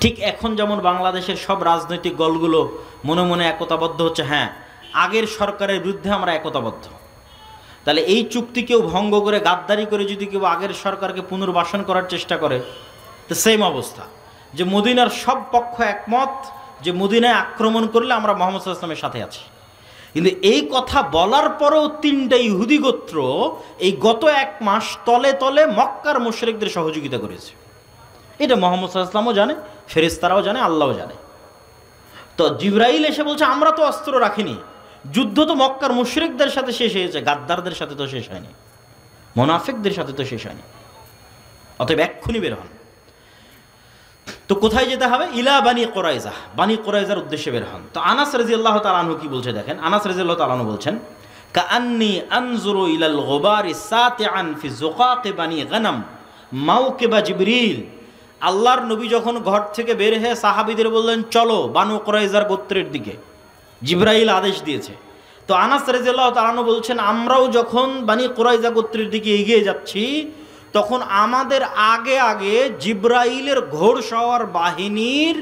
ঠিক এখন যেমন বাংলাদেশের সব রাজনৈতিক দলগুলো মনে মনে একতাবদ্ধ হচ্ছে, হ্যাঁ আগের সরকারের বিরুদ্ধে আমরা একতাবদ্ধ, তাহলে এই চুক্তি কেউ ভঙ্গ করে গাদ্দারি করে যদি কেউ আগের সরকারকে পুনর্বাসন করার চেষ্টা করে, তো সেম অবস্থা যে মদিনার সব পক্ষ একমত যে মদিনায় আক্রমণ করলে আমরা মুহাম্মদ সাল্লাল্লাহু আলাইহি ওয়াসাল্লামের সাথে আছি। কিন্তু এই কথা বলার পরেও তিনটা ইহুদি গোত্র এই গত এক মাস তলে তলে মক্কার মুশরিকদের সহযোগিতা করেছে। এটা মুহাম্মদ সাল্লাল্লাহু আলাইহি ওয়াসাল্লামও জানে, ফেরেশতারাও জানে, আল্লাহও জানে। তো জিবরাইল এসে বলছে আমরা তো অস্ত্র রাখিনি, যুদ্ধ তো মক্কার মুশরিকদের সাথে শেষ হয়েছে, গাদ্দারদের সাথে তো শেষ হয়নি, মুনাফিকদের সাথে তো শেষ হয়নি, অতএব এক্ষুনি বের হন। তো কোথায় যেতে হবে? ইলা বানি কুরাইজা, বানি কুরাইজার উদ্দেশ্যে বের হন। তো আনাস রাদিয়াল্লাহু তাআলা আনহু কি বলছে দেখেন, আনাস রাদিয়াল্লাহু তাআলা আনহু বলছেন, কাআন্নী আনজুরু ইলাল গুবারি সাতিআন ফি যুকাক বানি গনম মাওকিবা জিবরিল। আল্লাহর নবী যখন ঘর থেকে বের হয়ে সাহাবীদের বললেন চলো বানু কুরাইজার গোত্রের দিকে, জিবরাইল আদেশ দিয়েছে। তো আনাস রাদিয়াল্লাহু তাআলা আনহু বলছেন আমরাও যখন বানি কুরাইজা গোত্রের দিকে এগিয়ে যাচ্ছি তখন আমাদের আগে আগে জিবরাইলের ঘোড়সওয়ার বাহিনীর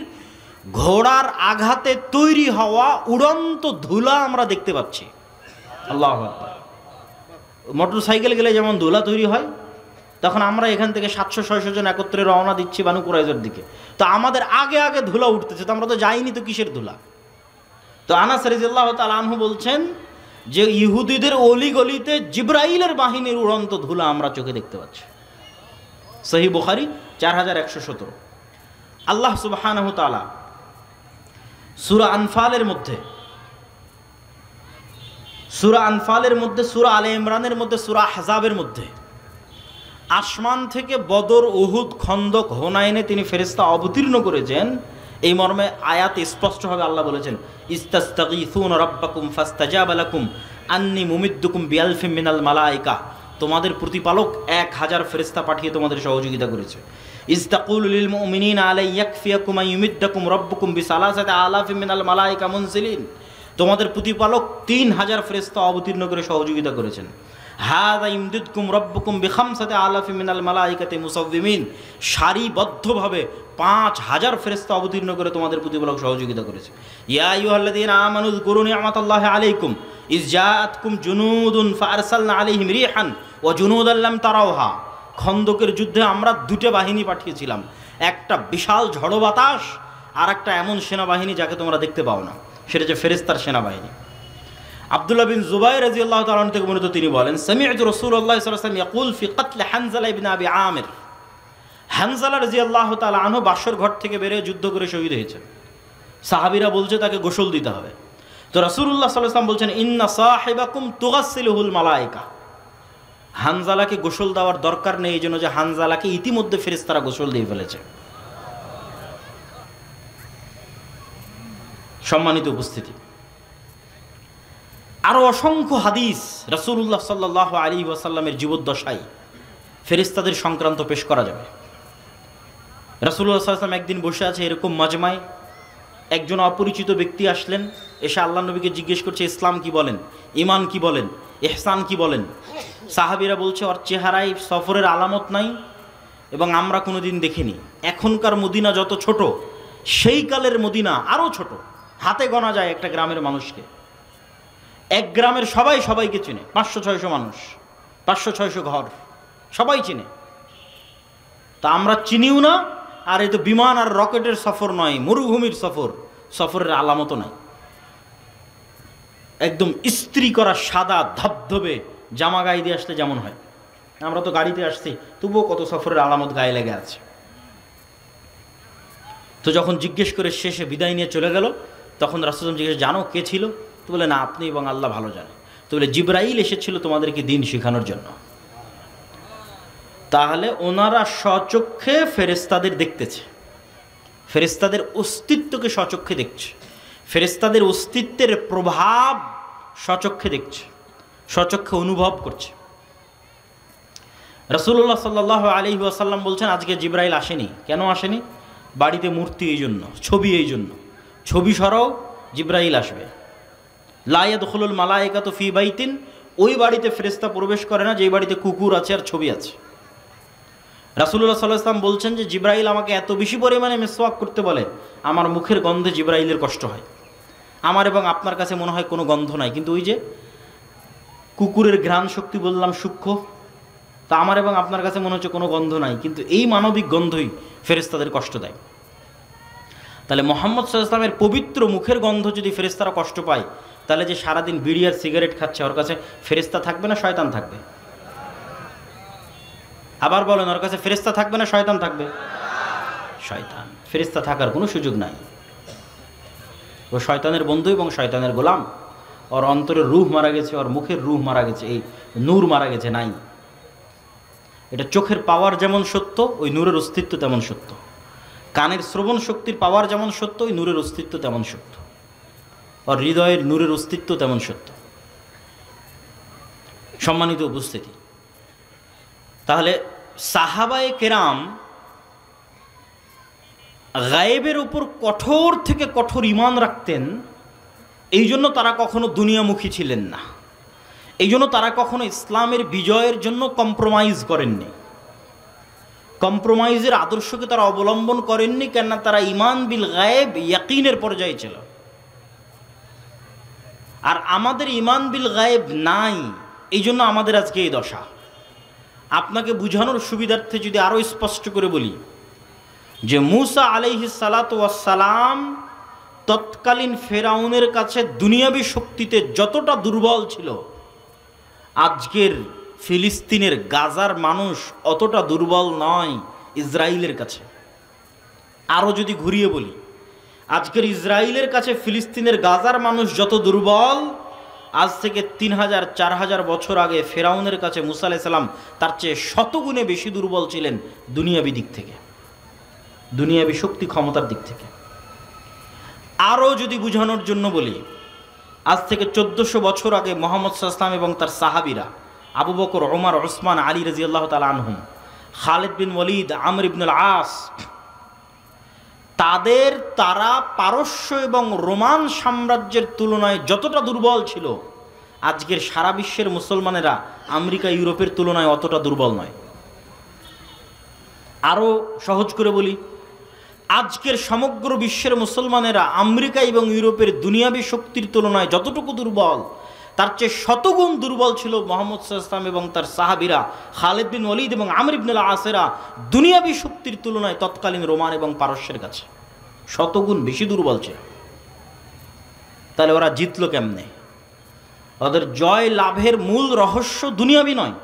ঘোড়ার আঘাতে তৈরি হওয়া উড়ন্ত ধুলা আমরা দেখতে পাচ্ছি। আল্লাহু আকবার। মোটর সাইকেল গেলে যেমন ধুলা তৈরি হয়, তখন আমরা এখান থেকে 700-600 জন একত্রে রওনা দিচ্ছি বানু কুরাইজার দিকে, তো আমাদের আগে আগে ধুলা উঠতেছে, তো আমরা তো যাইনি, তো কিসের ধুলা? তো আনাস রাদিয়াল্লাহু তাআলা আনহু বলছেন যে ইহুদিদের অলিগলিতে জিবরাইলের বাহিনীর উড়ন্ত ধুলা আমরা চোখে দেখতে পাচ্ছি। সহিহ বুখারী 4117। আল্লাহ সুবহানাহু তাআলা সূরা আনফালের মধ্যে, সূরা আলে ইমরানের মধ্যে, সূরা আহজাবের মধ্যে আসমান থেকে বদর, উহুদ, খন্দক, হুনাইনে তিনি ফেরেশতা অবতীর্ণ করেছেন, এই মর্মে আয়াত স্পষ্টভাবে আল্লাহ বলেছেন, ইস্তাস্তাগীসুনা রাব্বাকুম ফাস্তাজাবা লাকুম আন্নী মুমিদ্দুকুম বিআলফিম মিনাল মালায়েকা। তোমাদের প্রতিপালক 1000 ফেরেশতা পাঠিয়ে তোমাদের সহযোগিতা করেছে। ইস্তাকুলু লিল মুমিনিনা আলা ইয়াকফিয়াকুম আইয়ুমিদ্দাকুম রাব্বুকুম বিসালাসাতি আলাফিম মিনাল মালায়েকা মুনজিলিন। তোমাদের প্রতিপালক 3000 ফেরেশতা অবতীর্ণ করে সহযোগিতা করেছেন। হাযা ইমদিদকুম রাব্বুকুম বিখামসাতি আলাফিম মিনাল মালায়েকাতি মুসাওয়িমিন। সারিবদ্ধভাবে 5000 ফেরেশতা অবতীর্ণ করে তোমাদের প্রতিপালক সহযোগিতা করেছে। ইয়া আইয়ুহাল্লাযীনা আমানু যকুরু নি'মাতাল্লাহি আলাইকুম ইয জাআতকুম জুনুদুন ফাআরসালনা আলাইহিম রিহান ওয়া জুনুদান লাম তারাওহা। খন্দকের যুদ্ধে আমরা 2টা বাহিনী পাঠিয়েছিলাম, একটা বিশাল ঝড়ো বাতাস আর একটা এমন সেনাবাহিনী যাকে তোমরা দেখতে পাও না, সেটা হচ্ছে ফেরেশতার সেনাবাহিনী। আব্দুল্লাহ বিন জুবাইর রাদিয়াল্লাহু তাআলা আনহু থেকে বর্ণিত, তিনি বলেন সামি'তু রাসূলুল্লাহ সাল্লাল্লাহু আলাইহি ওয়াসাল্লাম ইয়াকুল ফি কতল হানজালা ইবনে আবি আমির। হানজালা রাদিয়াল্লাহু তাআলা আনহু বাসর ঘর থেকে বের হয়ে যুদ্ধ করে শহীদ হয়েছেন। সাহাবীরা বলছে তাকে গোসল দিতে হবে। তো রাসূলুল্লাহ সাল্লাল্লাহু আলাইহি ওয়াসাল্লাম বলছেন ইন্না সাহিবাকুম তুগাসসিলুহুল মালায়েকা। হানজালাকে গোসল দেওয়ার দরকার নেই, এই জন্য যে হানজালাকে ইতিমধ্যে ফেরেশতারা গোসল দিয়ে ফেলেছে। সম্মানিত উপস্থিতি, আরও অসংখ্য হাদিস রাসূলুল্লাহ সাল্লাল্লাহু আলাইহি ওয়াসাল্লামের জীবদ্দশায় ফেরেশতাদের সংক্রান্ত পেশ করা যাবে। রাসূলুল্লাহ সাল্লাল্লাহু আলাইহি ওয়াসাল্লাম একদিন বসে আছে এরকম মাজমায়, একজন অপরিচিত ব্যক্তি আসলেন, এসে আল্লাহ নবীকে জিজ্ঞেস করছে ইসলাম কি বলেন, ঈমান কি বলেন, ইহসান কি বলেন। সাহাবীরা বলছে ওর চেহারায় সফরের আলামত নাই এবং আমরা কোনোদিন দেখিনি। এখনকার মদিনা যত ছোট, সেই কালের মদিনা আরও ছোট, হাতে গোনা যায় একটা গ্রামের মানুষকে। এক গ্রামের সবাই সবাইকে চিনে, 500-600 মানুষ, 500-600 ঘর, সবাই চিনে। তা আমরা চিনিও না, আর এই তো বিমান আর রকেটের সফর নয়, মরুভূমির সফর, সফরের আলামতও নাই। একদম ইস্ত্রি করা সাদা ধবধবে জামা গায়ে দিয়ে আসলে যেমন হয়, আমরা তো গাড়িতে আসছি, তবুও কত সফরের আলামত গায়ে লেগে আছে। তো যখন জিজ্ঞেস করে শেষে বিদায় নিয়ে চলে গেল, তখন রাসূল জিজ্ঞেস জানো কে ছিল? তো বলে না, আপনি এবং আল্লাহ ভালো জানে। তো বলে জিবরাইল এসেছিল তোমাদেরকে দিন শেখানোর জন্য। তাহলে ওনারা স্বচক্ষে ফেরেশতাদের দেখতেছে, ফেরেশতাদের অস্তিত্বকে স্বচক্ষে দেখছে, ফেরেশতাদের অস্তিত্বের প্রভাব স্বচক্ষে দেখছে, স্বচক্ষে অনুভব করছে। রাসূলুল্লাহ সাল্লাল্লাহু আলাইহি ওয়াসাল্লাম বলছেন আজকে জিবরাইল আসেনি। কেন আসেনি? বাড়িতে মূর্তি এই জন্য, ছবি এই জন্য। ছবি সরাও, জিবরাইল আসবে। লা ইয়াদখুলুল মালায়েকাতু ফি বাইতিন, ওই বাড়িতে ফেরেশতা প্রবেশ করে না যেই বাড়িতে কুকুর আছে আর ছবি আছে। রাসূলুল্লাহ সাল্লাল্লাহু আলাইহি ওয়াসাল্লাম বলছেন যে জিবরাইল আমাকে এত বেশি পরিমাণে মিসওয়াক করতে বলে, আমার মুখের গন্ধে জিবরাইলের কষ্ট হয়। আমার এবং আপনার কাছে মনে হয় কোনো গন্ধ নাই, কিন্তু ওই যে কুকুরের ঘ্রাণ শক্তি বললাম সূক্ষ্ম, তা আমার এবং আপনার কাছে মনে হচ্ছে কোনো গন্ধ নাই, কিন্তু এই মানবিক গন্ধই ফেরেশতাদের কষ্ট দেয়। তাহলে মুহাম্মদ সাল্লাল্লাহু আলাইহি ওয়াসাল্লামের পবিত্র মুখের গন্ধ যদি ফেরেশতারা কষ্ট পায়, তাহলে যে সারাদিন বিড়ি আর সিগারেট খাচ্ছে ওর কাছে ফেরেশতা থাকবে না শয়তান থাকবে? আবার বলেন, ওর কাছে ফেরেশতা থাকবে না শয়তান থাকবে? শয়তান। ফেরেশতা থাকার কোনো সুযোগ নাই। ও শয়তানের বন্ধু এবং শয়তানের গোলাম। ওর অন্তরের রূহ মারা গেছে, ওর মুখের রূহ মারা গেছে, এই নূর মারা গেছে, নাই। এটা চোখের পাওয়ার যেমন সত্য, ওই নূরের অস্তিত্ব তেমন সত্য। কানের শ্রবণ শক্তির পাওয়ার যেমন সত্য, ওই নূরের অস্তিত্ব তেমন সত্য। ওর হৃদয়ের নূরের অস্তিত্ব তেমন সত্য। সম্মানিত উপস্থিতি, তাহলে সাহাবায়ে কেরাম গায়েবের উপর কঠোর থেকে কঠোর ঈমান রাখতেন। এই জন্য তারা কখনো দুনিয়ামুখী ছিলেন না, এই জন্য তারা কখনো ইসলামের বিজয়ের জন্য কম্প্রোমাইজ করেননি, কম্প্রোমাইজের আদর্শকে তারা অবলম্বন করেননি। কেননা তারা ঈমান বিল গায়েব ইয়াকিনের পর্যায়ে ছিল। আর আমাদের ঈমান বিল গায়েব নাই, এই জন্য আমাদের আজকে এই দশা। আপনাকে বুঝানোর সুবিধার্থে যদি আরও স্পষ্ট করে বলি যে মূসা আলাইহিস সালাতু ওয়াস সালাম তৎকালীন ফেরাউনের কাছে দুনিয়াবী শক্তিতে যতটা দুর্বল ছিল, আজকের ফিলিস্তিনের গাজার মানুষ অতটা দুর্বল নয় ইসরায়েলের কাছে। আরও যদি ঘুরিয়ে বলি, আজকের ইসরায়েলের কাছে ফিলিস্তিনের গাজার মানুষ যত দুর্বল, আজ থেকে 3000-4000 বছর আগে ফেরাউনের কাছে মূসা আলাইহিস সালাম তার চেয়ে শতগুণে বেশি দুর্বল ছিলেন দুনিয়াবী দিক থেকে, দুনিয়াবী শক্তি ক্ষমতার দিক থেকে। আরও যদি বুঝানোর জন্য বলি, আজ থেকে 1400 বছর আগে মুহাম্মদ সাল্লাল্লাহু আলাইহি ওয়াসাল্লাম এবং তার সাহাবীরা আবু বকর, ওমর, ওসমান, আলী রাদিয়াল্লাহু তাআলা আনহুম, খালিদ বিন ওয়ালিদ, আমর ইবনুল আস, তারা পারস্য এবং রোমান সাম্রাজ্যের তুলনায় যতটা দুর্বল ছিল, আজকের সারা বিশ্বের মুসলমানেরা আমেরিকা ইউরোপের তুলনায় অতটা দুর্বল নয়। আরও সহজ করে বলি, আজকের সমগ্র বিশ্বের মুসলমানেরা আমেরিকা এবং ইউরোপের দুনিয়াবী শক্তির তুলনায় যতটুকু দুর্বল, তার চেয়ে শতগুণ দুর্বল ছিল মুহাম্মদ সাল্লাল্লাহু আলাইহি ওয়াসাল্লাম এবং তার সাহাবীরা, খালিদ বিন ওয়ালিদ এবং আমর ইবনুল আসেরা দুনিয়াবী শক্তির তুলনায় তৎকালীন রোমান এবং পারস্যের কাছে শতগুণ বেশি দুর্বল ছিল। তাহলে ওরা জিতলো কেমনে? ওদের জয় লাভের মূল রহস্য দুনিয়াবী নয়,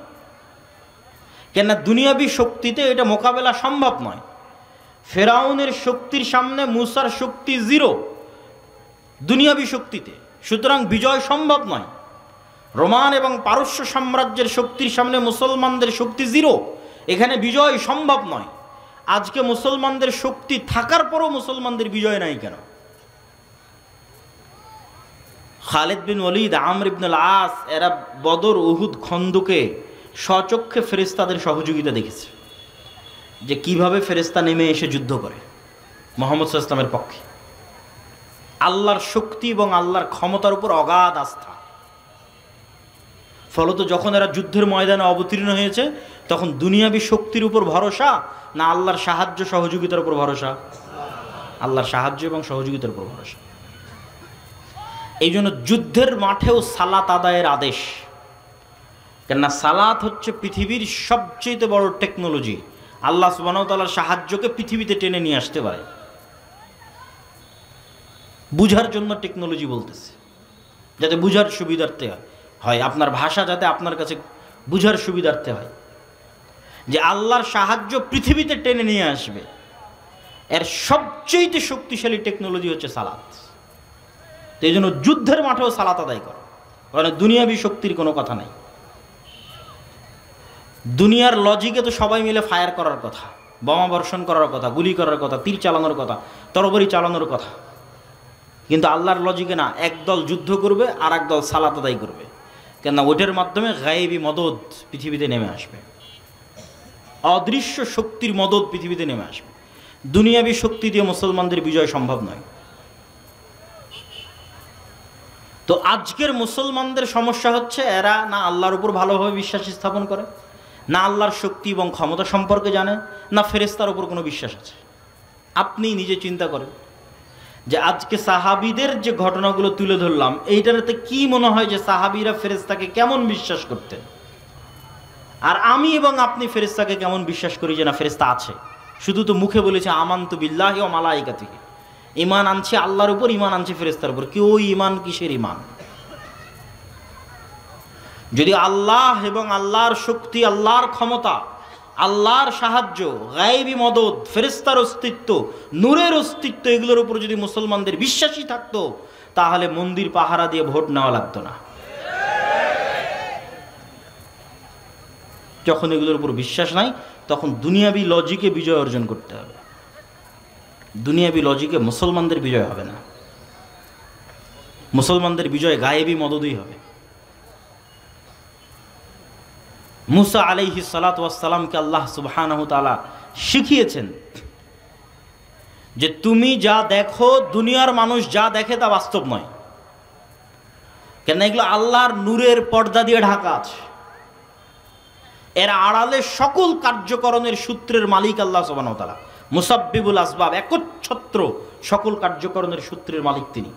কেননা দুনিয়াবী শক্তিতে এটা মোকাবেলা সম্ভব নয়। ফেরাউনের শক্তির সামনে মূসার শক্তি জিরো দুনিয়াবী শক্তিতে, সুতরাং বিজয় সম্ভব নয়। রোমান এবং পারস্য সাম্রাজ্যের শক্তির সামনে মুসলমানদের শক্তি জিরো, এখানে বিজয় সম্ভব নয়। আজকে মুসলমানদের শক্তি থাকার পরও মুসলমানদের বিজয় নাই কেন? খালিদ বিন ওয়ালিদ, আমর ইবনুল আস এরা বদর, উহুদ, খন্দকে স্বচক্ষে ফেরেশতাদের সহযোগিতা দেখেছে, যে কিভাবে ফেরেশতা নেমে এসে যুদ্ধ করে মুহাম্মদ সাল্লাল্লাহু আলাইহি ওয়াসাল্লামের পক্ষে। আল্লাহর শক্তি এবং আল্লাহর ক্ষমতার উপর অগাধ আস্থা। ফলত যখন এরা যুদ্ধের ময়দানে অবতীর্ণ হয়েছে, তখন দুনিয়াবী শক্তির উপর ভরসা না আল্লাহর সাহায্য সহযোগিতার উপর ভরসা? আল্লাহর সাহায্য এবং সহযোগিতার উপর ভরসা। এই জন্য যুদ্ধের মাঠেও সালাত আদায়ের আদেশ, কেননা সালাত হচ্ছে পৃথিবীর সবচেয়ে বড় টেকনোলজি। আল্লাহ সুবহানাহু ওয়া তাআলার সাহায্যকে পৃথিবীতে টেনে নিয়ে আসতে পারে। বুঝার জন্য টেকনোলজি বলতেছে, যাতে বুঝার সুবিধার্থে হয়, আপনার ভাষা যাতে আপনার কাছে বুঝার সুবিধার্থে হয়, যে আল্লাহর সাহায্য পৃথিবীতে টেনে নিয়ে আসবে। এর সবচেয়ে শক্তিশালী টেকনোলজি হচ্ছে সালাত। তো এই জন্য যুদ্ধের মাঠেও সালাত আদায় করো, কারণ দুনিয়াবী শক্তির কোনো কথা নাই। দুনিয়ার লজিকে তো সবাই মিলে ফায়ার করার কথা, বোমা বর্ষণ করার কথা, গুলি করার কথা, তীর চালানোর কথা, তরবারি চালানোর কথা, কিন্তু আল্লাহর লজিকে না। একদল যুদ্ধ করবে আর একদল সালাত আদায় করবে, কেননা ওইটার মাধ্যমে গায়েবী মদদ পৃথিবীতে নেমে আসবে, অদৃশ্য শক্তির মদদ পৃথিবীতে নেমে আসবে। দুনিয়াবী শক্তি দিয়ে মুসলমানদের বিজয় সম্ভব নয়। তো আজকের মুসলমানদের সমস্যা হচ্ছে, এরা না আল্লাহর উপর ভালোভাবে বিশ্বাস স্থাপন করে, না আল্লাহর শক্তি এবং ক্ষমতা সম্পর্কে জানে, না ফেরেশতার উপর কোনো বিশ্বাস আছে। আপনি নিজে চিন্তা করেন যে আজকে সাহাবীদের যে ঘটনাগুলো তুলে ধরলাম, এইটাতে কি মনে হয় যে সাহাবীরা ফেরেশতাকে কেমন বিশ্বাস করতেন, আর আমি এবং আপনি ফেরেশতাকে কেমন বিশ্বাস করি যে না ফেরেশতা আছে। শুধু তো মুখে বলেছে আমানতু বিল্লাহি ওয়া মালাইকাতিহি, ঈমান আনছে আল্লাহর উপর, ঈমান আনছে ফেরেশতার উপর। কি ওই ঈমান কিসের ঈমান? যদি আল্লাহ এবং আল্লাহর শক্তি, আল্লাহর ক্ষমতা, আল্লাহর সাহায্য, গায়েবী মদদ, ফেরেশতার অস্তিত্ব, নূরের অস্তিত্ব, এগুলোর উপর যদি মুসলমানদের বিশ্বাসই থাকতো, তাহলে মন্দির পাহারা দিয়ে ভোট নেওয়া লাগতো না। যখন এগুলোর উপর বিশ্বাস নাই, তখন দুনিয়াবি লজিকে বিজয় অর্জন করতে হবে। দুনিয়াবি লজিকে মুসলমানদের বিজয় হবে না, মুসলমানদের বিজয় গায়েবী মদদই হবে। মুসা আলাইহিস সালাতু ওয়াস সালামকে আল্লাহ সুবহানাহু ওয়া তাআলা শিখিয়েছেন যে তুমি যা দেখো, দুনিয়ার মানুষ যা দেখে তা বাস্তব নয়, কেন এগুলো আল্লাহর নূরের পর্দা দিয়ে ঢাকা আছে। এর আড়ালে সকল কার্যকরণের সূত্রের মালিক আল্লাহ সুবহানাহু ওয়া তাআলা, মুসাব্বিবুল আসবাব, একচ্ছত্র সকল কার্যকরণের সূত্রের মালিক তিনি।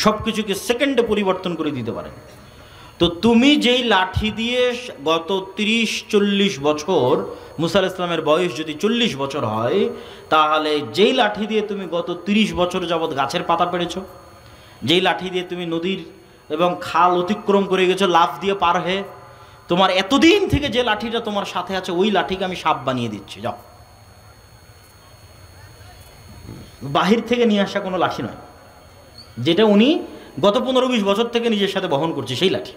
সবকিছুকে সেকেন্ডে পরিবর্তন করে দিতে পারেন। তো তুমি যেই লাঠি দিয়ে গত 30-40 বছর, মুসা আলাইহিস সালামের বয়স যদি 40 বছর হয়, তাহলে যেই লাঠি দিয়ে তুমি গত 30 বছর যাবৎ গাছের পাতা পেড়েছো, যেই লাঠি দিয়ে তুমি নদীর এবং খাল অতিক্রম করে গেছো লাফ দিয়ে পার হয়ে, তোমার এতদিন থেকে যে লাঠিটা তোমার সাথে আছে, ওই লাঠিকে আমি সাপ বানিয়ে দিচ্ছি, যাও। বাহির থেকে নিয়ে আসা কোনো লাঠি নয়, যেটা উনি গত 15-20 বছর থেকে নিজের সাথে বহন করছে, সেই লাঠি।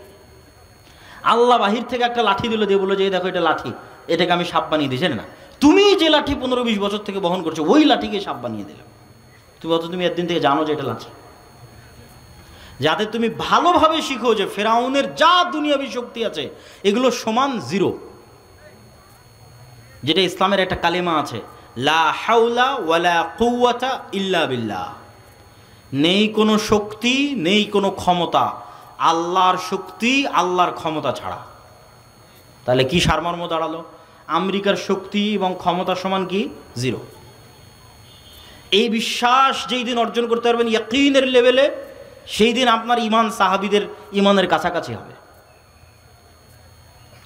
আল্লাহ বাহির থেকে একটা লাঠি দিল, দিয়ে বললো যে দেখো এটা লাঠি, এটাকে আমি সাপ বানিয়ে দিই। না, তুমি যে লাঠি 15-20 বছর থেকে বহন করছো, ওই লাঠিকে সাপ বানিয়ে দিলাম। তুমি একদিন থেকে জানো যে এটা লাঠি, যাতে তুমি ভালোভাবে শিখো যে ফেরাউনের যা দুনিয়াবি শক্তি আছে এগুলো সমান জিরো। যেটা ইসলামের একটা কালিমা আছে, লা হাওলা ওয়ালা কুওয়াতা ইল্লা বিল্লাহ। নেই কোনো শক্তি, নেই কোনো ক্ষমতা, আল্লাহর শক্তি, আল্লাহর ক্ষমতা ছাড়া। তাহলে কি সারমর্ম দাঁড়ালো? আমেরিকার শক্তি এবং ক্ষমতা সমান কি? জিরো। এই বিশ্বাস যেই দিন অর্জন করতে পারবেন ইয়াকিনের লেভেলে, সেই দিন আপনার ঈমান সাহাবীদের ঈমানের কাছাকাছি হবে।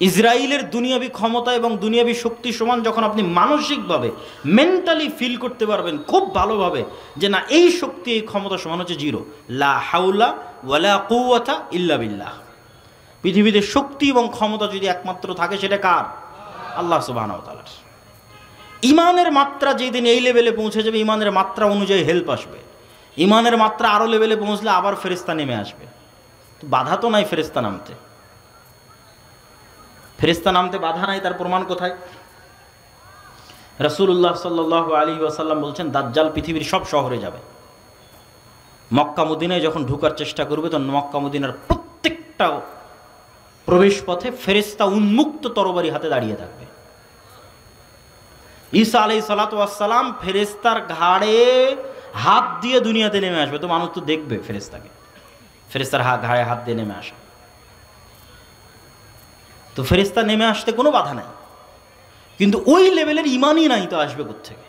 ইসরায়েলের দুনিয়াবি ক্ষমতা এবং দুনিয়াবি শক্তি সমান যখন আপনি মানসিকভাবে, মেন্টালি ফিল করতে পারবেন খুব ভালোভাবে যে না, এই শক্তি, এই ক্ষমতা সমান হচ্ছে জিরো। লা হাওলা ওয়ালা কুওয়াতা ইল্লা বিল্লাহ। পৃথিবীতে শক্তি এবং ক্ষমতা যদি একমাত্র থাকে, সেটা কার? আল্লাহ সুবহানাহু ওয়া তাআলার। ঈমানের মাত্রা যেদিন এই লেভেলে পৌঁছে যাবে, ঈমানের মাত্রা অনুযায়ী হেল্প আসবে। ঈমানের মাত্রা আরও লেভেলে পৌঁছলে আবার ফেরেশতা নেমে আসবে। তো বাধা তো নাই ফেরেশতা নামতে, ফেরেশতা নামতে বাধা নাই, তার প্রমাণ কোথায়? রাসূলুল্লাহ সাল্লাল্লাহু আলাইহি ওয়াসাল্লাম বলছেন, দাজ্জাল পৃথিবীর সব শহরে যাবে। মক্কা মদিনায় যখন ঢোকার চেষ্টা করবে, তখন মক্কা মদিনার প্রত্যেকটা প্রবেশ পথে ফেরেশতা উন্মুক্ত তরবারি হাতে দাঁড়িয়ে থাকবে। ঈসা আলাইহিস সালাতু ওয়াস সালাম ফেরেশতার ঘাড়ে হাত দিয়ে দুনিয়াতে নেমে আসবে। তো মানুষ তো দেখবে ফেরেশতাকে, ফেরেশতার ঘাড়ে হাত দিয়ে নেমে আসে। তো ফেরেশতা নেমে আসতে কোনো বাধা নাই, কিন্তু ওই লেভেলের ঈমানই নাই, তো আসবে কোত্থেকে?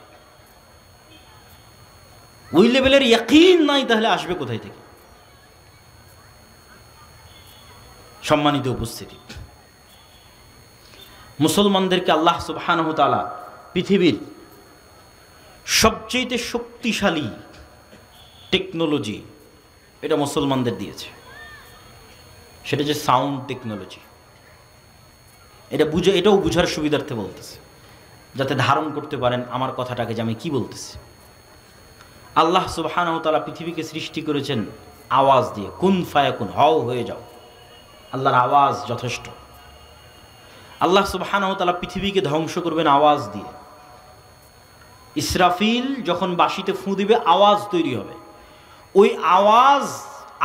ওই লেভেলের ইয়াকিন নাই, তাহলে আসবে কোথায় থেকে? সম্মানিত উপস্থিতি, মুসলমানদেরকে আল্লাহ সুবহানাহু ওয়া তাআলা পৃথিবীর সবচেয়ে শক্তিশালী টেকনোলজি এটা মুসলমানদের দিয়েছে, সেটা যে সাউন্ড টেকনোলজি। এটাও বুঝার সুবিধার্থে বলতেছে, যাতে ধারণ করতে পারেন আমার কথাটাকে যে আমি কি বলতেছি। আল্লাহ সুবহানাহু ওয়া তাআলা পৃথিবীকে সৃষ্টি করেছেন আওয়াজ দিয়ে, কুন ফায়াকুন, হও হয়ে যাও। আল্লাহর আওয়াজ যথেষ্ট। আল্লাহ সুবহানাহু ওয়া তাআলা পৃথিবীকে ধ্বংস করবেন আওয়াজ দিয়ে। ইসরাফিল যখন বাঁশিতে ফুঁ দিবে, আওয়াজ তৈরি হবে। ওই আওয়াজ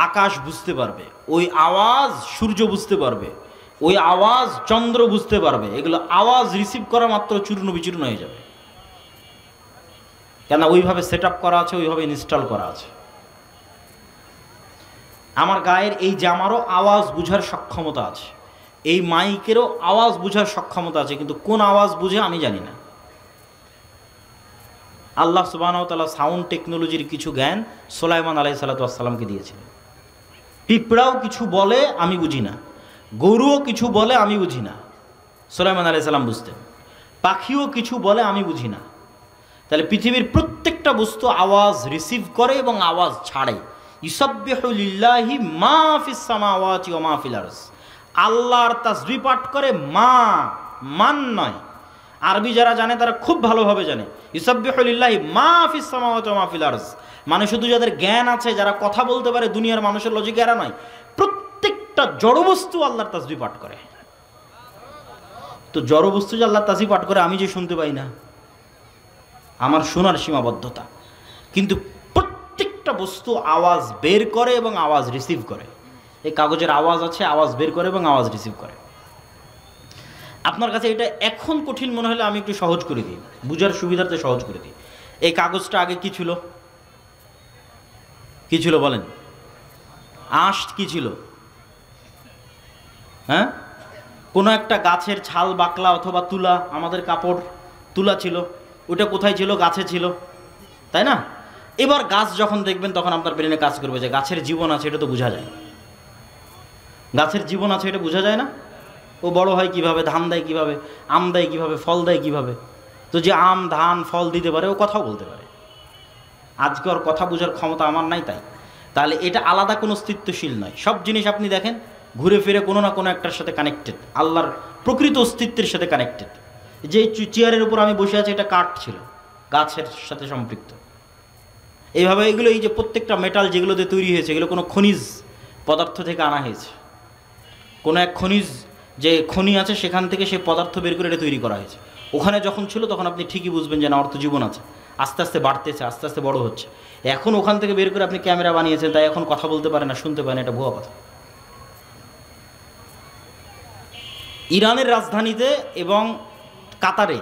আকাশ বুঝতে পারবে, ওই আওয়াজ সূর্য বুঝতে পারবে, ওই আওয়াজ চন্দ্র বুঝতে পারবে। এগুলো আওয়াজ রিসিভ করা মাত্র চূর্ণ বিচূর্ণ হয়ে যাবে, কেন ওইভাবে সেট আপ করা আছে, ওইভাবে ইনস্টল করা আছে। আমার গায়ের এই জামারও আওয়াজ বুঝার সক্ষমতা আছে, এই মাইকেরও আওয়াজ বোঝার সক্ষমতা আছে, কিন্তু কোন আওয়াজ বুঝে আমি জানি না। আল্লাহ সুবহানাহু ওয়া তাআলা সাউন্ড টেকনোলজির কিছু জ্ঞান সুলাইমান আলাইহিস সালাতু ওয়াস সালামকে দিয়েছিলেন। পিঁপড়াও কিছু বলে আমি বুঝি না, গরুও কিছু বলে আমি বুঝি না, সুলাইমান আলাইহিস সালাম বুঝতেন। পাখিও কিছু বলে আমি বুঝি না। তাহলে পৃথিবীর প্রত্যেকটা বস্তু আওয়াজ রিসিভ করে এবং আওয়াজ ছাড়ে। ইউসাব্বিহু লিল্লাহি মা ফিস সামাওয়াতি ওয়া মা ফিল আরজ। আল্লাহর তাসবিহ পাঠ করে, মান নয়। আরবি যারা জানে তারা খুব ভালোভাবে জানে ইউসাব্বিহু লিল্লাহি মা ফিস সামাওয়াতি ওয়া মা ফিল আরজ। মানে শুধু যাদের জ্ঞান আছে, যারা কথা বলতে পারে, দুনিয়ার মানুষের লজিক এরা নয়, প্রত্যেকটা জড়বস্তু আল্লাহর তাসবিহ পাঠ করে। তো জড়বস্তু যে আল্লাহর তাসবিহ পাঠ করে আমি যে শুনতে পাই না, আমার শোনার সীমাবদ্ধতা। কিন্তু প্রত্যেকটা বস্তু আওয়াজ বের করে এবং আওয়াজ রিসিভ করে। এই কাগজের আওয়াজ আছে, আওয়াজ বের করে এবং আওয়াজ রিসিভ করে। আপনার কাছে এটা এখন কঠিন মনে হলে আমি একটু সহজ করে দিই, বুঝার সুবিধার্থে সহজ করে দিই। এই কাগজটা আগে কি ছিল? কি ছিল বলেন? আঁশ কি ছিল? হ্যাঁ, কোনো একটা গাছের ছাল বাকলা অথবা তুলা, আমাদের কাপড় তুলা ছিল, ওটা কোথায় ছিল? গাছে ছিল, তাই না? এবার গাছ যখন দেখবেন তখন আপনার ব্রেনে কাজ করবে যে গাছের জীবন আছে, এটা তো বোঝা যায়। গাছের জীবন আছে এটা বোঝা যায় না? ও বড় হয় কিভাবে, ধান দেয় কিভাবে, আম দেয় কিভাবে, ফল দেয় কিভাবে? তো যে আম ধান ফল দিতে পারে ও কথাও বলতে পারে। আজকে ওর কথা বোঝার ক্ষমতা আমার নাই, তাহলে এটা আলাদা কোনো অস্তিত্বশীল নয়। সব জিনিস আপনি দেখেন ঘুরে ফিরে কোনো না কোনো একটার সাথে কানেক্টেড, আল্লাহর প্রকৃত অস্তিত্বের সাথে কানেক্টেড। যে চেয়ারের উপর আমি বসে আছি এটা কাঠ ছিল, গাছের সাথে সম্পৃক্ত। এইভাবে এগুলো, এই যে প্রত্যেকটা মেটাল যেগুলোতে তৈরি হয়েছে, এগুলো কোনো খনিজ পদার্থ থেকে আনা হয়েছে। কোনো এক খনিজ, যে খনি আছে সেখান থেকে সে পদার্থ বের করে এটা তৈরি করা হয়েছে। ওখানে যখন ছিল তখন আপনি ঠিকই বুঝবেন যে না, ওর তো জীবন আছে, আস্তে আস্তে বাড়তেছে, আস্তে আস্তে বড় হচ্ছে। এখন ওখান থেকে বের করে আপনি ক্যামেরা বানিয়েছেন, তাই এখন কথা বলতে পারে না, শুনতে পারে না, এটা ভুয়া কথা। ইরানের রাজধানীতে এবং কাতারে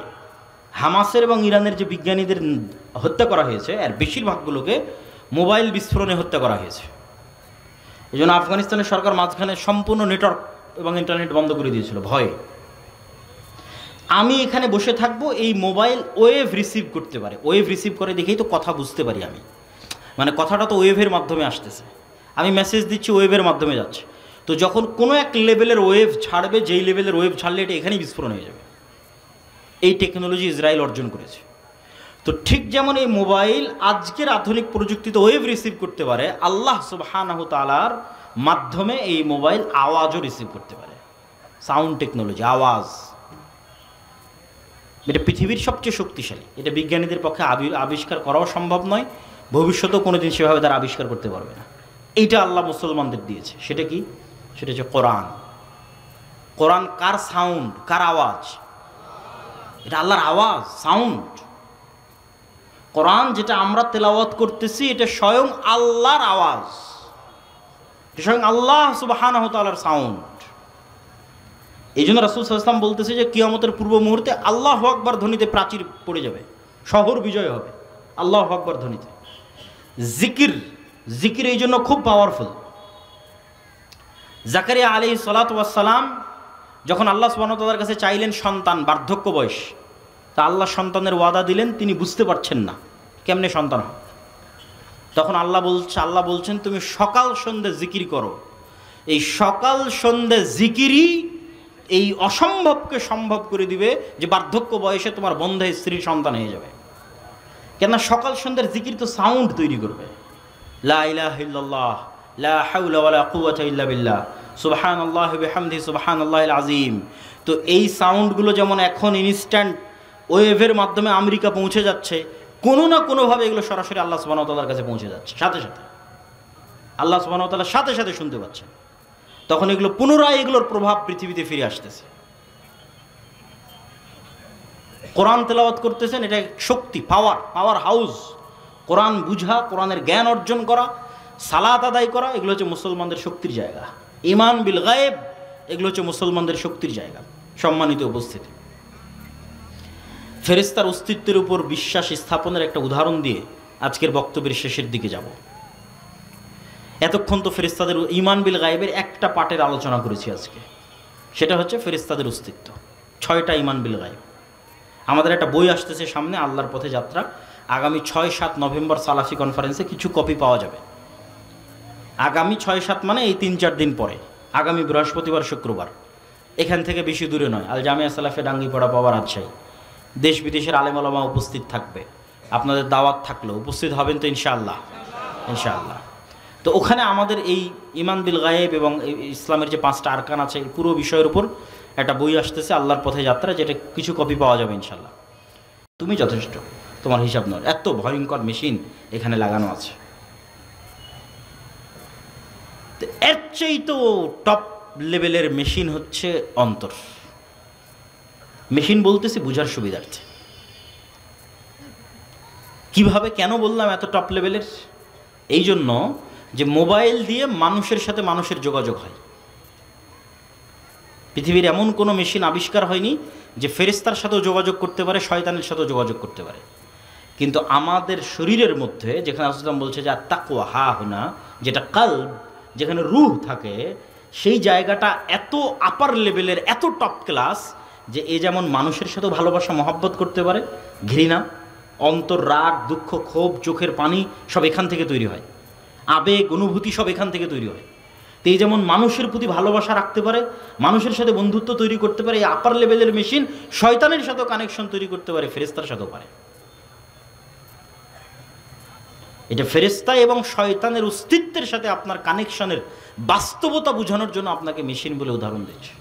হামাসের এবং ইরানের যে বিজ্ঞানীদের হত্যা করা হয়েছে, এর বেশিরভাগগুলোকে মোবাইল বিস্ফোরণে হত্যা করা হয়েছে। এই জন্য আফগানিস্তানের সরকার মাঝখানে সম্পূর্ণ নেটওয়ার্ক এবং ইন্টারনেট বন্ধ করে দিয়েছিল ভয়ে। আমি এখানে বসে থাকবো, এই মোবাইল ওয়েভ রিসিভ করতে পারে, ওয়েভ রিসিভ করে দেখেই তো কথা বুঝতে পারি আমি। মানে কথাটা তো ওয়েভের মাধ্যমে আসতেছে, আমি মেসেজ দিচ্ছি ওয়েভের মাধ্যমে যাচ্ছে। তো যখন কোনো এক লেভেলের ওয়েভ ছাড়বে, যেই লেভেলের ওয়েভ ছাড়লে এটা এখানেই বিস্ফোরণ হয়ে যাবে। এই টেকনোলজি ইসরায়েল অর্জন করেছে। তো ঠিক যেমন এই মোবাইল আজকের আধুনিক প্রযুক্তিতে ওয়েভ রিসিভ করতে পারে, আল্লাহ সুবহানাহু তাআলার মাধ্যমে এই মোবাইল আওয়াজও রিসিভ করতে পারে। সাউন্ড টেকনোলজি, আওয়াজ, এটা পৃথিবীর সবচেয়ে শক্তিশালী। এটা বিজ্ঞানীদের পক্ষে আবিষ্কার করাও সম্ভব নয়, ভবিষ্যতেও কোনোদিন সেভাবে তারা আবিষ্কার করতে পারবে না। এইটা আল্লাহ মুসলমানদের দিয়েছে। সেটা কি? সেটা হচ্ছে কোরআন। কোরআন কার সাউন্ড, কার আওয়াজ? এটা আল্লাহর আওয়াজ, সাউন্ড। কোরআন যেটা আমরা তেলাওয়াত করতেছি এটা স্বয়ং আল্লাহর আওয়াজ, এটা স্বয়ং আল্লাহ সুবহানাহু ওয়া তাআলার সাউন্ড। এই জন্য রাসূল সাল্লাল্লাহু আলাইহি ওয়াসাল্লাম বলতেছে যে কিয়ামতের পূর্ব মুহূর্তে আল্লাহু আকবার ধ্বনিতে প্রাচীর পড়ে যাবে, শহর বিজয় হবে আল্লাহু আকবার ধ্বনিতে। জিকির এই জন্য খুব পাওয়ারফুল। জাকারিয়া আলাইহিস সালাতু ওয়াস সালাম যখন আল্লাহ সুবহানাহু ওয়া তাআলার কাছে চাইলেন সন্তান, বার্ধক্য বয়স, তা আল্লাহ সন্তানের ওয়াদা দিলেন, তিনি বুঝতে পারছেন না কেমনে সন্তান হবে। তখন আল্লাহ বলছেন তুমি সকাল সন্ধ্যে জিকির করো। এই সকাল সন্ধ্যে জিকিরই এই অসম্ভবকে সম্ভব করে দিবে যে বার্ধক্য বয়সে তোমার বন্ধে স্ত্রীর সন্তান হয়ে যাবে। কেন? সকাল সন্ধ্যার জিকির তো সাউন্ড তৈরি করবে। লা ইলাহা ইল্লাল্লাহ, লা হাওলা ওয়ালা কুওয়াতা ইল্লা বিল্লাহ, সুবহানাল্লাহি ওয়া বিহামদিহি সুবহানাল্লাহিল আযীম। তো এই সাউন্ডগুলো যেমন এখন ইনস্ট্যান্ট ওয়েভের মাধ্যমে আমেরিকা পৌঁছে যাচ্ছে, কোনো না কোনোভাবে এগুলো সরাসরি আল্লাহ সুবহানাহু ওয়া তাআলার কাছে পৌঁছে যাচ্ছে, সাথে সাথে আল্লাহ সুবহানাহু ওয়া তাআলার সাথে সাথে শুনতে পাচ্ছেন। তখন এগুলো পুনরায় এগুলোর প্রভাব পৃথিবীতে ফিরে আসতেছে। কোরআন তেলাওয়াত করতেছেন, এটা শক্তি, পাওয়ার হাউস। কোরআন বুঝা, কোরআনের জ্ঞান অর্জন করা, সালাত আদায় করা, এগুলো হচ্ছে মুসলমানদের শক্তির জায়গা। ঈমান বিল গায়েব, এগুলো হচ্ছে মুসলমানদের শক্তির জায়গা। সম্মানিত উপস্থিতি, ফেরেশতার অস্তিত্বের উপর বিশ্বাস স্থাপনের একটা উদাহরণ দিয়ে আজকের বক্তব্যের শেষের দিকে যাব। এতক্ষণ তো ফেরেশতাদের ঈমান বিল গায়েবের একটা পার্টের আলোচনা করেছি আজকে। সেটা হচ্ছে ফেরেশতাদের অস্তিত্ব। 6টা ঈমান বিল গায়ব। আমাদের একটা বই আসতেছে সামনে, আল্লাহর পথে যাত্রা, আগামী 6-7 নভেম্বর সালাফি কনফারেন্সে কিছু কপি পাওয়া যাবে। আগামী 6-7 মানে এই 3-4 দিন পরে, আগামী বৃহস্পতিবার শুক্রবার, এখান থেকে বেশি দূরে নয়, আল জামিয়া সালাফে ডাঙ্গিপাড়া পাওয়া রাজশাহী। দেশ বিদেশের আলেম ওলামা উপস্থিত থাকবে, আপনাদের দাওয়াত থাকলো, উপস্থিত হবেন তো ইনশাআল্লাহ? ইনশাআল্লাহ। তো ওখানে আমাদের এই ঈমান বিল গায়েব এবং ইসলামের যে 5টা আরকান আছে, এই পুরো বিষয়ের উপর একটা বই আসতেছে, আল্লাহর পথে যাত্রা, যেটা কিছু কপি পাওয়া যাবে ইনশাআল্লাহ। তুমি যথেষ্ট, তোমার হিসাব নয়, এত ভয়ঙ্কর মেশিন এখানে লাগানো আছে। তো এর চেয়ে তো টপ লেভেলের মেশিন হচ্ছে অন্তর। মেশিন বলতেছি বুঝার সুবিধার্থে। কিভাবে, কেন বললাম এত টপ লেভেলের? এই জন্য যে মোবাইল দিয়ে মানুষের সাথে মানুষের যোগাযোগ হয়। পৃথিবীর এমন কোনো মেশিন আবিষ্কার হয়নি যে ফেরেশতার সাথেও যোগাযোগ করতে পারে, শয়তানের সাথেও যোগাযোগ করতে পারে। কিন্তু আমাদের শরীরের মধ্যে, যেখানে রাসূলুল্লাহ বলছে যে তাকওয়া হা হুনা, যেটা কলব, যেখানে রূহ থাকে, সেই জায়গাটা এত আপার লেভেলের, এত টপ ক্লাস যে এ যেমন মানুষের সাথেও ভালোবাসা মহব্বত করতে পারে, ঘৃণা, অন্তর, রাগ, দুঃখ, ক্ষোভ, চোখের পানি সব এখান থেকে তৈরি হয়, আবেগ, অনুভূতি সব এখান থেকে তৈরি হয়। তো এই যেমন মানুষের প্রতি ভালোবাসা রাখতে পারে, মানুষের সাথে বন্ধুত্ব তৈরি করতে পারে, এই আপার লেভেলের মেশিন শয়তানের সাথেও কানেকশন তৈরি করতে পারে, ফেরেশতার সাথেও পারে। এটা ফেরেশতা এবং শয়তানের অস্তিত্বের সাথে আপনার কানেকশনের বাস্তবতা বোঝানোর জন্য আপনাকে মেশিন বলে উদাহরণ দিচ্ছে,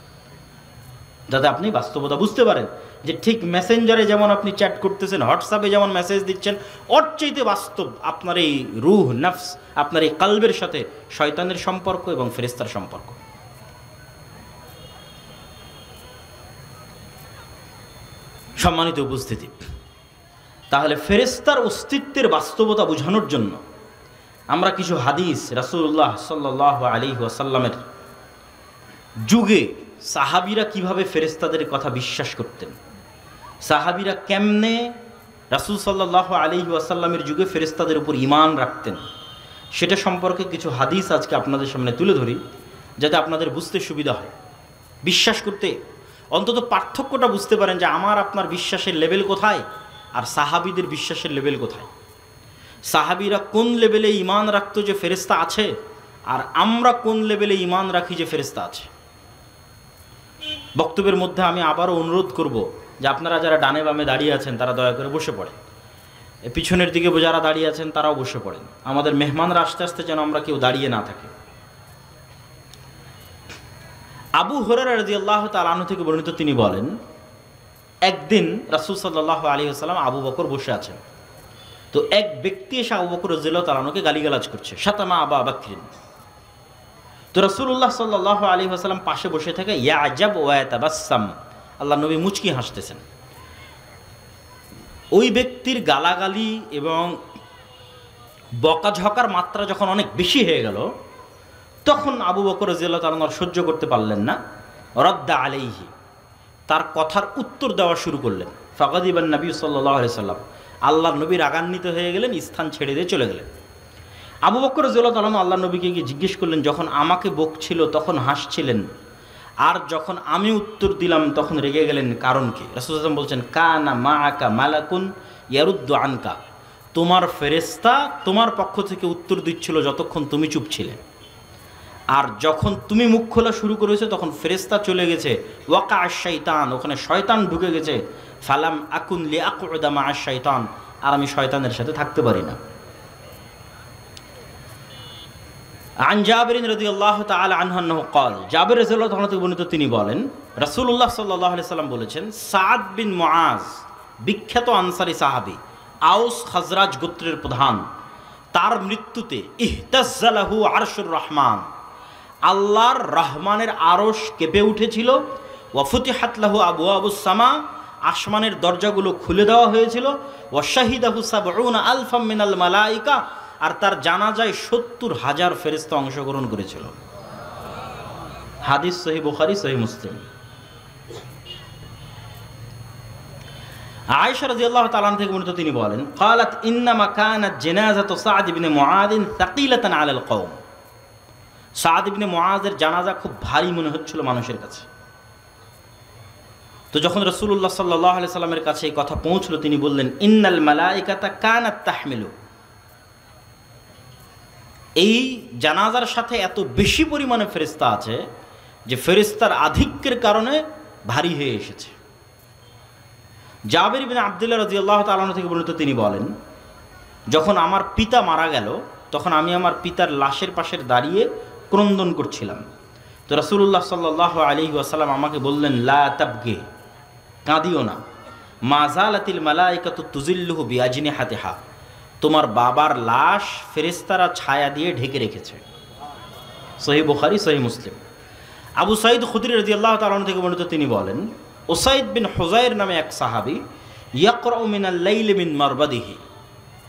যাতে আপনি বাস্তবতা বুঝতে পারেন যে ঠিক মেসেঞ্জারে যেমন আপনি চ্যাট করতেছেন, হোয়াটসঅ্যাপে যেমন মেসেজ দিচ্ছেন, ওর চাইতে বাস্তব আপনার এই রূহ, নফস, আপনার এই কলবের সাথে শয়তানের সম্পর্ক এবং ফেরেশতার সম্পর্ক। সম্মানিত উপস্থিতি, তাহলে ফেরেশতার অস্তিত্বের বাস্তবতা বোঝানোর জন্য আমরা কিছু হাদিস রাসূলুল্লাহ সাল্লাল্লাহু আলাইহি ওয়াসাল্লামের যুগে সাহাবীরা কিভাবে ফেরেশতাদের কথা বিশ্বাস করতেন, সাহাবীরা কেমনে রাসূল সাল্লাল্লাহু আলাইহি ওয়াসাল্লামের যুগে ফেরেশতাদের উপর ঈমান রাখতেন, সেটা সম্পর্কে কিছু হাদিস আজকে আপনাদের সামনে তুলে ধরি, যাতে আপনাদের বুঝতে সুবিধা হয়, বিশ্বাস করতে অন্তত পার্থক্যটা বুঝতে পারেন যে আমার আপনার বিশ্বাসের লেভেল কোথায় আর সাহাবীদের বিশ্বাসের লেভেল কোথায়। সাহাবীরা কোন লেভেলে ঈমান রাখতো যে ফেরেশতা আছে, আর আমরা কোন লেভেলে ঈমান রাখি যে ফেরেশতা আছে। বক্তব্যের মধ্যে আমি আবারও অনুরোধ করব যে আপনারা যারা ডানে বামে দাঁড়িয়ে আছেন তারা দয়া করে বসে পড়েন, পিছনের দিকে যারা দাঁড়িয়ে আছেন তারাও বসে পড়েন। আমাদের মেহমানরা আস্তে আস্তে যেন আমরা কেউ দাঁড়িয়ে না থাকি। আবু হুরায়রা রাদিয়াল্লাহু তাআলা আনহু থেকে বর্ণিত, তিনি বলেন, একদিন রাসূল সাল্লাল্লাহু আলাইহি ওয়াসাল্লাম আবু বকর বসে আছেন, তো এক ব্যক্তি এসে আবু বকর রাদিয়াল্লাহু তাআলা আনহুকে গালিগালাজ করছে, শাতামা আবা বকরিন। তো রাসূলুল্লাহ সাল্লাল্লাহু আলাইহি ওয়াসাল্লাম পাশে বসে থেকে ইয়াজাব ওয়া ইয়াতাবাসসাম, আল্লাহ নবী মুচকি হাসতেছেন। ওই ব্যক্তির গালাগালি এবং বকাঝকার মাত্রা যখন অনেক বেশি হয়ে গেল, তখন আবু বকর রাদিয়াল্লাহু তাআলা আনহু সহ্য করতে পারলেন না, রাদ্দা আলাইহি, তার কথার উত্তর দেওয়া শুরু করলেন। ফাগাদিবান নবী সাল্লাল্লাহু আলাইহি ওয়াসাল্লাম, আল্লাহর নবী রাগান্বিত হয়ে গেলেন, স্থান ছেড়ে দিয়ে চলে গেলেন। আবু বকর রাদিয়াল্লাহু তাআলা আনহু আল্লাহর নবীকে গিয়ে জিজ্ঞেস করলেন, যখন আমাকে বকছিল তখন হাসছিলেন, আর যখন আমি উত্তর দিলাম তখন রেগে গেলেন, কারণ কি? রাসূল সাল্লাল্লাহু আলাইহি ওয়াসাল্লাম বলছেন, কানা মাআকা মালাকুন ইয়ারুদ্দু আনকা, তোমার ফেরেশতা তোমার পক্ষ থেকে উত্তর দিচ্ছিল যতক্ষণ তুমি চুপ ছিলে, আর যখন তুমি মুখ খোলা শুরু করেছো তখন ফেরেশতা চলে গেছে, ওয়াকা আশ-শাইতান, ওখানে শয়তান ঢুকে গেছে, ফালাম আকুন লিআকুদা মা আশ-শাইতান, আর আমি শয়তানের সাথে থাকতে পারি না। আন জাবির রাদিয়াল্লাহু তাআলা আনহু আন্নাহু ক্বাল, জাবির রাদিয়াল্লাহু তাআলা থেকে বর্ণিত, তিনি বলেন, রাসূলুল্লাহ সাল্লাল্লাহু আলাইহি সাল্লাম বলেছেন, সাদ বিন মুআজ, বিখ্যাত আনসারী সাহাবী, আউস খাজরাজ গোত্রের প্রধান, তার মৃত্যুতে ইহতাজ্জালাহু আরশুর রহমান, আল্লাহর রহমানের আরশ কেঁপে উঠেছিল, ওয়া ফুতিহাত লাহু আবওয়াবুস সামা, আসমানের দরজাগুলো খুলে দেওয়া হয়েছিল, ওয়া শাহিদাহু সাবউনা আলফাম মিনাল মালাইকা, আর তার জানাজায় ৭০,০০০ ফেরেশতা অংশগ্রহণ করেছিল। হাদিস সহিহ বুখারী, সহিহ মুসলিম। আয়েশা রাদিয়াল্লাহু তাআলা থেকে বর্ণিত, তিনি বলেন, ক্বালাত ইন্নামা কানাত জানাযাতু সাদ ইবনে মুআয সাকিলাতান আলাল কওম, সাদ ইবনে মুআযের জানাজা খুব ভারী মনে হচ্ছিল মানুষের কাছে। তো যখন রাসূলুল্লাহ সাল্লাল্লাহু আলাইহি সাল্লামের কাছে এই কথা পৌঁছলো, তিনি বললেন, ইন্নাল মালাইকাতা কানাত তাহমিলু, এই জানাজার সাথে এত বেশি পরিমাণে ফেরেশতা আছে যে ফেরেশতার আধিক্যের কারণে ভারী হয়ে এসেছে। জাবির বিন আব্দুল্লাহ রাদিয়াল্লাহু তাআলা আনহু থেকে বর্ণিত, তিনি বলেন, যখন আমার পিতা মারা গেল তখন আমি আমার পিতার লাশের পাশে দাঁড়িয়ে ক্রন্দন করছিলাম। তো রাসূলুল্লাহ সাল্লাল্লাহু আলাইহি ওয়াসাল্লাম আমাকে বললেন, লা তাবগি, কাঁদিও না, মা যালাতিল মালাইকাতু তুজিল্লুহু বিআজনিহাতিহা, তোমার বাবার লাশ ফেরেশতারা ছায়া দিয়ে ঢেকে রেখেছে। সহিহ বুখারী, সহিহ মুসলিম। আবু সাঈদ খুদরি রাদিয়াল্লাহু তাআলা থেকে বর্ণিত, তিনি বলেন, উসাইদ বিন হুযাইর নামে এক সাহাবী ইয়াকরাউ মিনাল লাইলি মিন মারবাদিহি,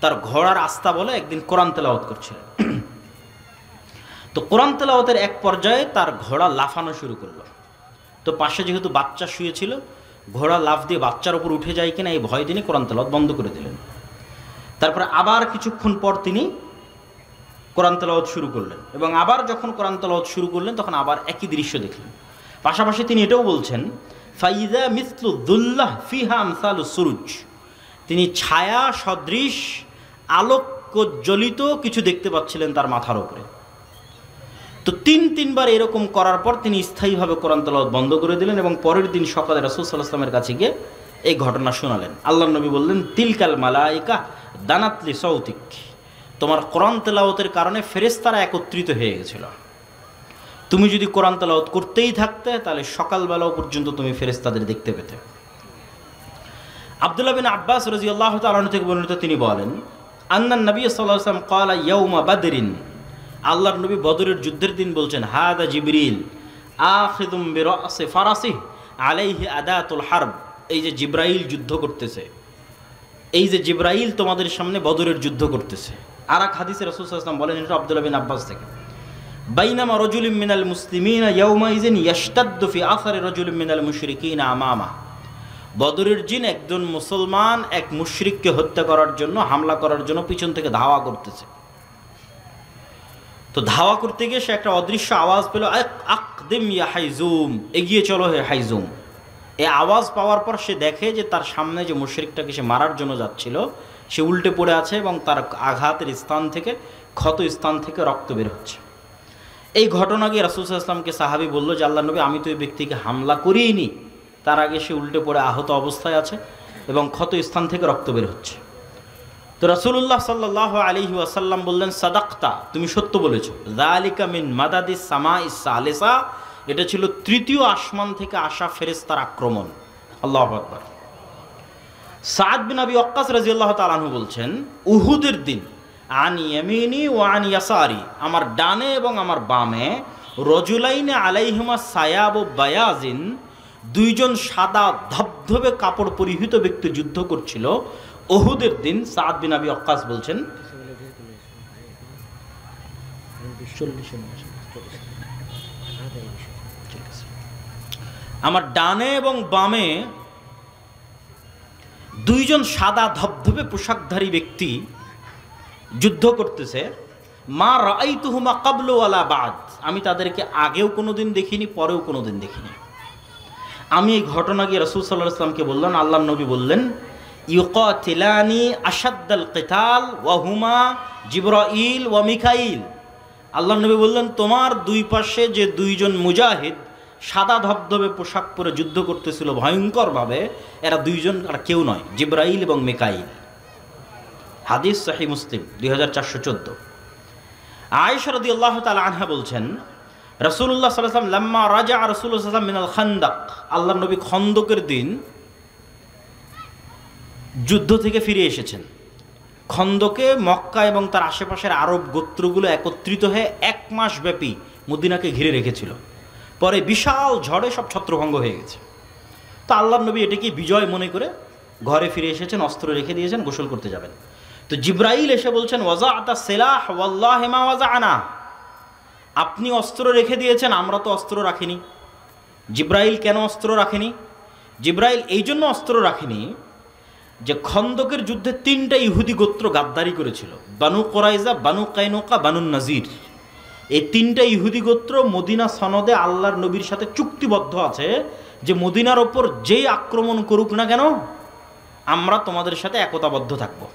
তার ঘোড়ার আস্তা বলে একদিন কোরআন তেলাওয়াত করছিলেন। তো কোরআন তেলাওয়াতের এক পর্যায়ে তার ঘোড়া লাফানো শুরু করলো। তো পাশে যেহেতু বাচ্চা শুয়েছিল, ঘোড়া লাফ দিয়ে বাচ্চার উপর উঠে যায় কিনা এই ভয় তিনি কোরআন তেলাওয়াত বন্ধ করে দিলেন। তারপরে আবার কিছুক্ষণ পর তিনি কোরআন তেলাওয়াত শুরু করলেন, এবং আবার যখন কোরআন তেলাওয়াত শুরু করলেন তখন আবার একই দৃশ্য দেখলেন। পাশাপাশি তিনি এটাও বলছেন, ফাইদা মিসলু দুল্লাহ ফিহা আমসালু সুরুজ, তিনি ছায়া সদৃশ আলোকজ্বলিত কিছু দেখতে পাচ্ছিলেন তার মাথার উপরে। তো তিনবার এরকম করার পর তিনি স্থায়ীভাবে কোরআন তেলাওয়াত বন্ধ করে দিলেন, এবং পরের দিন সকালে রাসূল সাল্লাল্লাহু আলাইহি ওয়াসাল্লামের কাছে গিয়ে এই ঘটনা শোনালেন। আল্লাহর নবী বললেন, তিলকাল মালাইকা দানাতলি সৌতিক, তোমার কোরআন তেলাওয়াতের কারণে ফেরেশতারা একত্রিত হয়ে গেছিল। তুমি যদি কোরআন তেলাওয়াত করতেই থাকতে তাহলে সকালবেলাও পর্যন্ত তুমি ফেরেশতাদের দেখতে পেতে। আব্দুল্লাহ বিন আব্বাস রাদিয়াল্লাহু তাআলা আনহু থেকে বর্ণিত, তিনি বলেন, আন্নান নবী সাল্লাল্লাহু আলাইহি ওয়াসাল্লাম ক্বালা ইয়াউমা বাদরিন, আল্লাহর নবী বদরের যুদ্ধের দিন বলছেন, হাদা জিবরিল আখিযুম বিরাসি ফারাসিহি আলাইহি আদাতুল হারব, এই যে জিব্রাইল যুদ্ধ করতেছে, এই যে জিব্রাইল তোমাদের সামনে বদরের যুদ্ধ করতেছে। আর এক হাদিসে রাসূল সাল্লাল্লাহু আলাইহি ওয়াসাল্লাম বলেন, এটা আব্দুল্লাহ বিন আব্বাস থেকে, বাইনামা রাজুলুম মিনাল মুসলিমিনা ইয়াউমাইযিন ইয়াশতাদ্দু ফি আসারি রাজুলিম মিনাল মুশরিকিনা আমামা, বদরের দিন একজন মুসলমান এক মুশরিককে হত্যা করার জন্য, হামলা করার জন্য পিছন থেকে ধাওয়া করতেছে। তো ধাওয়া করতে গিয়ে সে একটা অদৃশ্য আওয়াজ পেল, আকদিম ইয়া হাইজুম, এগিয়ে চলো হে হাইজুম। এই আওয়াজ পাওয়ার পর সে দেখে যে তার সামনে যে মুশরিকটাকে সে মারার জন্য যাচ্ছিল সে উল্টে পড়ে আছে, এবং তার আঘাতের স্থান থেকে, ক্ষত স্থান থেকে রক্ত বের হচ্ছে। এই ঘটনা গিয়ে রাসূল সাল্লাল্লাহু আলাইহি ওয়াসাল্লামকে সাহাবী বলল যে, আল্লাহর নবী, আমি তো এই ব্যক্তিকে হামলা করিনি, তার আগে সে উল্টে পড়ে আহত অবস্থায় আছে এবং ক্ষত স্থান থেকে রক্ত বের হচ্ছে। তো রাসূলুল্লাহ সাল্লাল্লাহু আলাইহি ওয়াসাল্লাম বললেন, সাদাক্তা, তুমি সত্য বলেছো, যালিকা মিন মাদাদিস সামাইস সালিসা, এটা ছিল তৃতীয় আসমান থেকে আসা ফেরেশতার আক্রমণ। আল্লাহু আকবার। সাদ বিন আবি ওয়াক্কাস রাদিয়াল্লাহু তাআলা আনহু বলছেন, উহুদের দিন আন ইয়ামিনি ওয়া আন ইয়াসারি, আমার ডানে এবং আমার বামে, রজুলাইনে আলাইহিমা সায়াবু বায়াজিন, দুইজন সাদা ধবধবে কাপড় পরিহিত ব্যক্তি যুদ্ধ করছিল উহুদের দিন। সাদ বিন আবি ওয়াক্কাস বলছেন, আমার ডানে এবং বামে দুইজন সাদা ধবধবে পোশাকধারী ব্যক্তি যুদ্ধ করতেছে। মা রাআইতুহুমা ক্বাবলু ওয়ালা বাদ, আমি তাদেরকে আগেও কোনোদিন দেখিনি, পরেও কোনোদিন দেখিনি। আমি এই ঘটনা গিয়ে রাসূল সাল্লাল্লাহু আলাইহি ওয়াসাল্লামকে বললাম, আল্লাহর নবী বললেন, ইউকাতিলানি আশাদ্দাল কিতাল ওয়া হুমা জিবরাইল ওয়া মিকাইল, আল্লাহর নবী বললেন, তোমার দুই পাশে যে দুইজন মুজাহিদ সাদা ধবধবে পোশাক পরে যুদ্ধ করতেছিল ভয়ঙ্করভাবে, এরা দুইজন আর কেউ নয়, জিবরাইল এবং মিকাইল। হাদিস সহিহ মুসলিম 2414। আয়েশা রাদিয়াল্লাহু তাআলা আনহা বলছেন, রাসূলুল্লাহ সাল্লাল্লাহু আলাইহি ওয়াসাল্লাম লাম্মা রাজা রাসূলুল্লাহ সাল্লাল্লাহু আলাইহি ওয়াসাল্লাম মিনাল খান্দাক, আল্লাহর নবী খন্দকের দিন যুদ্ধ থেকে ফিরে এসেছেন। খন্দকে মক্কা এবং তার আশেপাশের আরব গোত্রগুলো একত্রিত হয়ে 1 মাস ব্যাপী মদিনাকে ঘিরে রেখেছিল। পরে বিশাল ঝড়ে সব ছত্রভঙ্গ হয়ে গেছে। তো আল্লাহর নবী এটাকে বিজয় মনে করে ঘরে ফিরে এসেছেন, অস্ত্র রেখে দিয়েছেন, গোসল করতে যাবেন। তো জিব্রাইল এসে বলছেন, ওয়াজাআতা সিলাহ ওয়াল্লাহি মা ওয়াজাআনা, আপনি অস্ত্র রেখে দিয়েছেন, আমরা তো অস্ত্র রাখিনি। জিব্রাইল কেন অস্ত্র রাখেনি? জিব্রাইল এই জন্য অস্ত্র রাখেনি যে খন্দকের যুদ্ধে 3টা ইহুদি গোত্র গাদ্দারি করেছিল, বানু কুরাইজা, বানু কাইনুকা, বানু নাজির। এই 3টা ইহুদি গোত্র মদিনা সনদে আল্লাহর নবীর সাথে চুক্তিবদ্ধ আছে যে মদিনার ওপর যেই আক্রমণ করুক না কেন আমরা তোমাদের সাথে একতাবদ্ধ থাকবো।